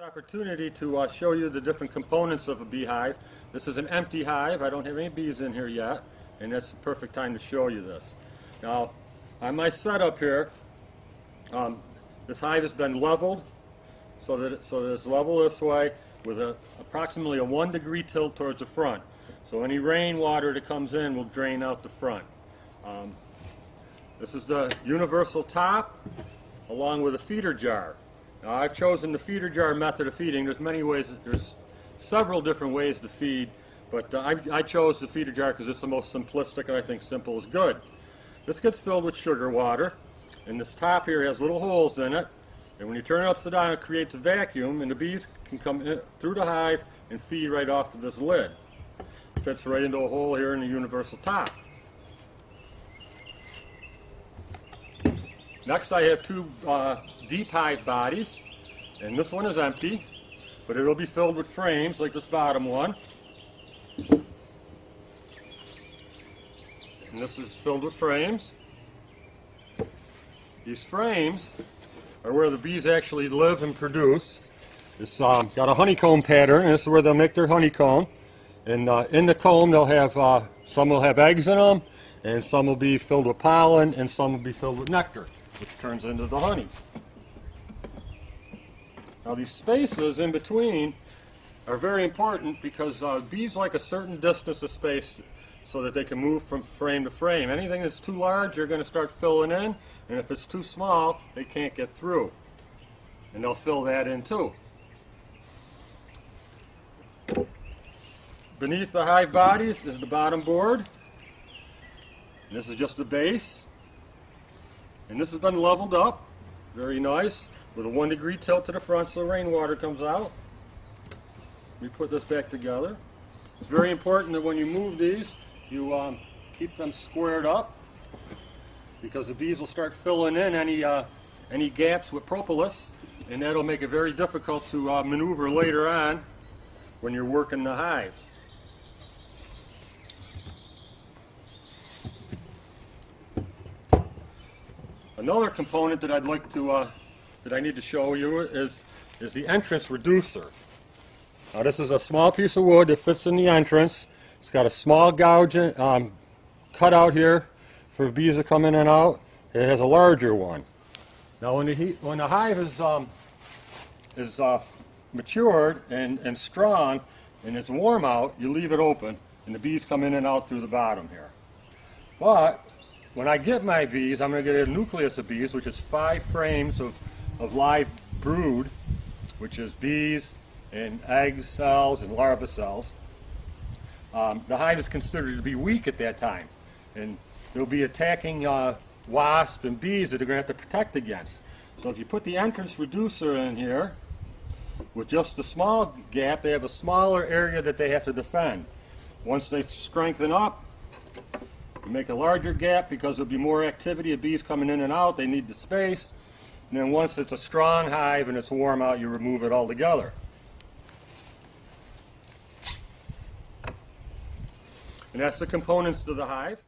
Opportunity to show you the different components of a beehive. This is an empty hive. I don't have any bees in here yet, and that's the perfect time to show you this. Now, on my setup here, this hive has been leveled so that it's level this way with approximately a 1 degree tilt towards the front. So any rainwater that comes in will drain out the front. This is the universal top along with a feeder jar. Now, I've chosen the feeder jar method of feeding. There's many ways, there's several different ways to feed, but I chose the feeder jar because it's the most simplistic, and I think simple is good. This gets filled with sugar water, and this top here has little holes in it, and when you turn it upside down it creates a vacuum, and the bees can come in through the hive and feed right off of this lid. It fits right into a hole here in the universal top. Next, I have two deep hive bodies, and this one is empty, but it'll be filled with frames like this bottom one. And this is filled with frames. These frames are where the bees actually live and produce. It's got a honeycomb pattern, and this is where they'll make their honeycomb. And in the comb they'll have, some will have eggs in them, and some will be filled with pollen, and some will be filled with nectar, which turns into the honey. Now these spaces in between are very important because bees like a certain distance of space so that they can move from frame to frame. Anything that's too large, they're going to start filling in, and if it's too small, they can't get through. And they'll fill that in too. Beneath the hive bodies is the bottom board. And this is just the base. And this has been leveled up, very nice, with a 1 degree tilt to the front so the rainwater comes out. Let me put this back together. It's very important that when you move these, you keep them squared up, because the bees will start filling in any gaps with propolis, and that'll make it very difficult to maneuver later on when you're working the hive. Another component that I'd like to that I need to show you is the entrance reducer. Now this is a small piece of wood that fits in the entrance. It's got a small gouge cut out here for bees to come in and out. It has a larger one. Now when the hive is matured and strong and it's warm out, you leave it open and the bees come in and out through the bottom here. But when I get my bees, I'm going to get a nucleus of bees, which is 5 frames of live brood, which is bees and egg cells and larva cells. The hive is considered to be weak at that time, and they'll be attacking wasps and bees that they're going to have to protect against. So if you put the entrance reducer in here, with just a small gap, they have a smaller area that they have to defend. Once they strengthen up, you make a larger gap because there'll be more activity of bees coming in and out. They need the space. And then once it's a strong hive and it's warm out, you remove it altogether. And that's the components to the hive.